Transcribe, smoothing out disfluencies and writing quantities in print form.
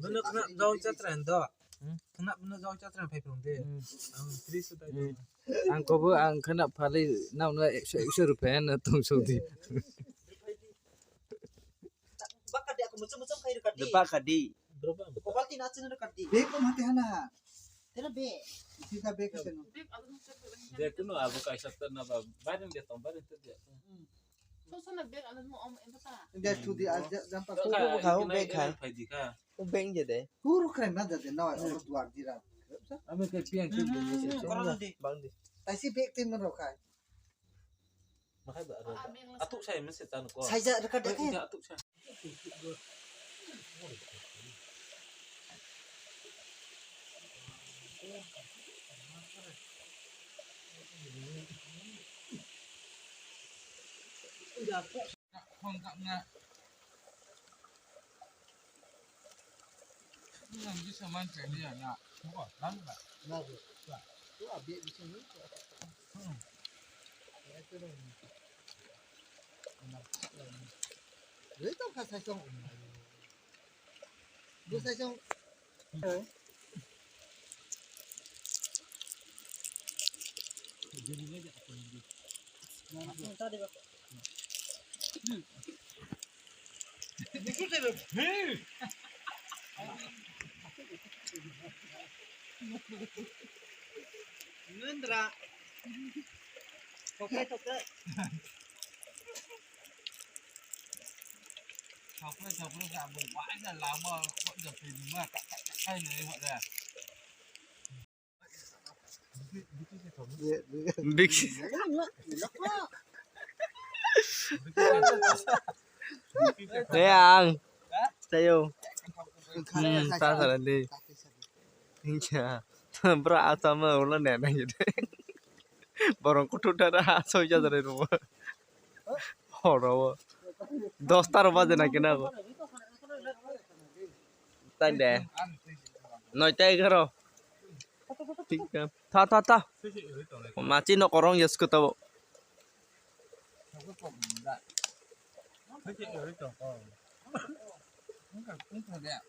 Bener kena jauh catran dah. Kena bener jauh catran pakai belum deh. Terus sudah. Angko bu ang kena pali nau na 100 rupiah na tong sudi. Bakal dia aku macam-macam kayak dekat di. Depak kadi. Berapa? Kopal tina cina dekat di. Bek ko mati hana. Tena be. Sisa bek ko seno. Dia kuno abu kai sabta na ba. Barin dia tong barin tu dia. So sana beg alam mo om empata. Dia studi aja jampa ko. Kau bek kan. Faidi ka. Kau bek je deh. Huru kren na jade na or duar dira. Ame ke piang ke. Koran di. Bang di. Tai si bek tin mero kai. Makai ba. Atuk saya mesti tan ko. Saja dekat dia kan. Atuk saya. Không cặm nga. Làm cái sao man trẻ đi à nhạ. Không có lắm cả. Na ro. Tu a bek di sini. Rồi tao khai sai xong. Bữa sai xong. Tadi bak. Ngendra. Oke. Chọc nó cả buổi vãi là làm mà bọn giờ tìm mà cắt hay này họ ra. Big. Thế ang. Sayo. Ta thật là đi. Iya. Bro asama ulah nena gitu. Barang kutu dara soja dari rumah. Horor. Dostar baje na kena ko. Tan de. Nói tay karo. ঠিক আছে থা মাছি নকৰং ইউজ করতে Thế chị ở đây trồng. Không cả cũng phải đẹp.